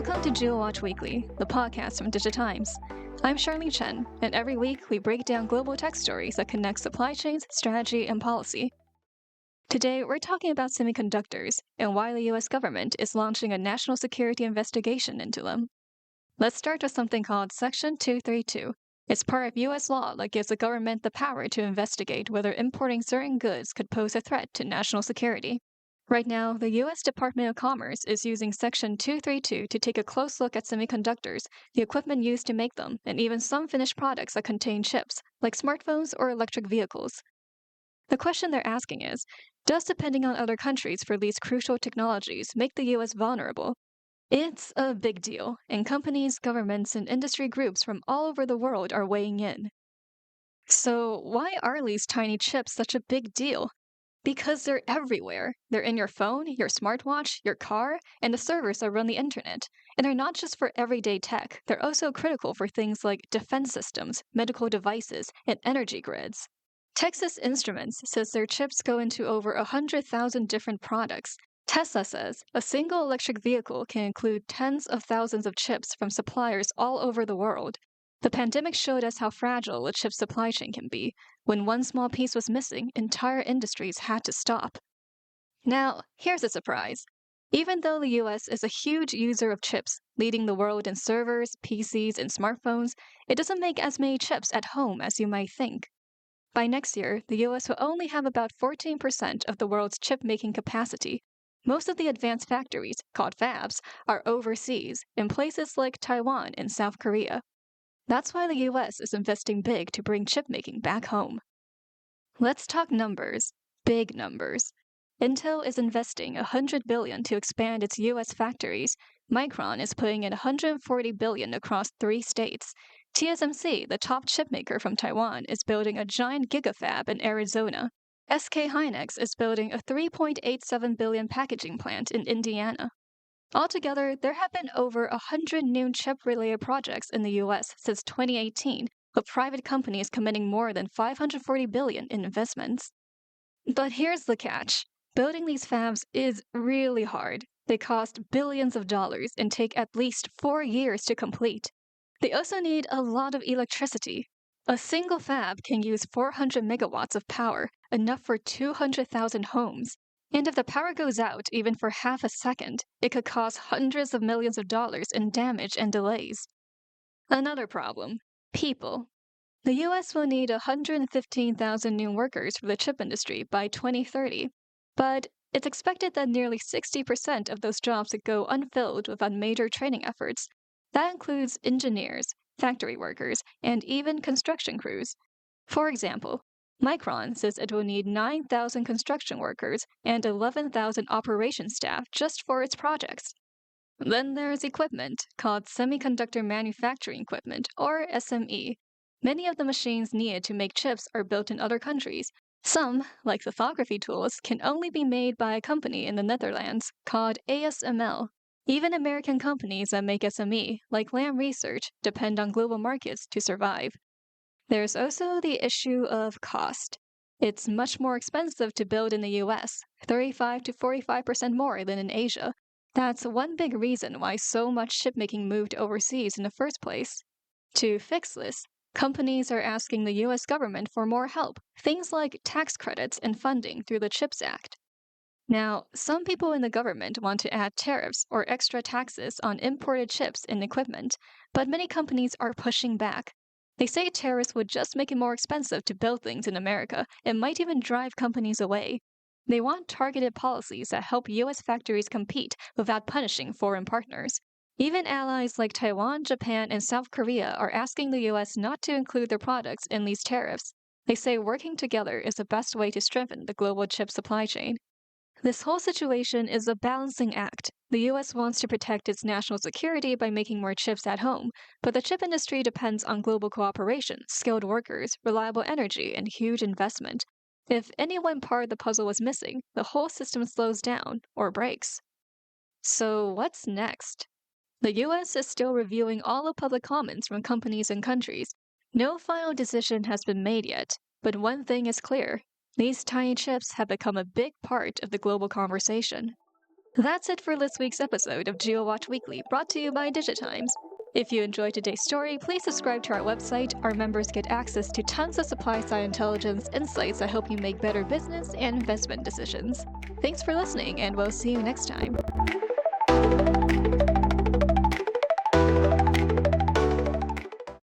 Welcome to Jewel Watch Weekly, the podcast from Digitimes. I'm Charlene Chan, and every week we break down global tech stories that connect supply chains, strategy, and policy. Today, we're talking about semiconductors and why the US government is launching a national security investigation into them. Let's start with something called Section 232. It's part of US law that gives the government the power to investigate whether importing certain goods could pose a threat to national security. Right now, the U.S. Department of Commerce is using Section 232 to take a close look at semiconductors, the equipment used to make them, and even some finished products that contain chips, like smartphones or electric vehicles. The question they're asking is, does depending on other countries for these crucial technologies make the U.S. vulnerable? It's a big deal, and companies, governments, and industry groups from all over the world are weighing in. So, why are these tiny chips such a big deal? Because they're everywhere. They're in your phone, your smartwatch, your car, and the servers that run the internet. And they're not just for everyday tech, they're also critical for things like defense systems, medical devices, and energy grids. Texas Instruments says their chips go into over 100,000 different products. Tesla says a single electric vehicle can include tens of thousands of chips from suppliers all over the world. The pandemic showed us how fragile a chip supply chain can be. When one small piece was missing, entire industries had to stop. Now, here's a surprise. Even though the US is a huge user of chips, leading the world in servers, PCs, and smartphones, it doesn't make as many chips at home as you might think. By next year, the US will only have about 14% of the world's chip-making capacity. Most of the advanced factories, called fabs, are overseas, in places like Taiwan and South Korea. That's why the US is investing big to bring chip making back home. Let's talk numbers. Big numbers. Intel is investing $100 billion to expand its US factories. Micron is putting in $140 billion across 3 states. TSMC, the top chipmaker from Taiwan, is building a giant gigafab in Arizona. SK Hynix is building a $3.87 billion packaging plant in Indiana. Altogether, there have been over 100 new chip-related projects in the U.S. since 2018, with private companies committing more than $540 billion in investments. But here's the catch. Building these fabs is really hard. They cost billions of dollars and take at least 4 years to complete. They also need a lot of electricity. A single fab can use 400 megawatts of power, enough for 200,000 homes. And if the power goes out even for half a second, it could cause hundreds of millions of dollars in damage and delays. Another problem: people. The US will need 115,000 new workers for the chip industry by 2030, but it's expected that nearly 60% of those jobs would go unfilled without major training efforts. That includes engineers, factory workers, and even construction crews. For example, Micron says it will need 9,000 construction workers and 11,000 operations staff just for its projects. Then there's equipment, called semiconductor manufacturing equipment, or SME. Many of the machines needed to make chips are built in other countries. Some, like lithography tools, can only be made by a company in the Netherlands called ASML. Even American companies that make SME, like Lam Research, depend on global markets to survive. There's also the issue of cost. It's much more expensive to build in the US, 35 to 45% more than in Asia. That's one big reason why so much chipmaking moved overseas in the first place. To fix this, companies are asking the US government for more help, things like tax credits and funding through the CHIPS Act. Now, some people in the government want to add tariffs or extra taxes on imported chips and equipment, but many companies are pushing back. They say tariffs would just make it more expensive to build things in America and might even drive companies away. They want targeted policies that help U.S. factories compete without punishing foreign partners. Even allies like Taiwan, Japan, and South Korea are asking the U.S. not to include their products in these tariffs. They say working together is the best way to strengthen the global chip supply chain. This whole situation is a balancing act. The US wants to protect its national security by making more chips at home, but the chip industry depends on global cooperation, skilled workers, reliable energy, and huge investment. If any one part of the puzzle is missing, the whole system slows down or breaks. So what's next? The US is still reviewing all the public comments from companies and countries. No final decision has been made yet, but one thing is clear. These tiny chips have become a big part of the global conversation. That's it for this week's episode of GeoWatch Weekly, brought to you by Digitimes. If you enjoyed today's story, please subscribe to our website. Our members get access to tons of supply-side intelligence insights that help you make better business and investment decisions. Thanks for listening, and we'll see you next time.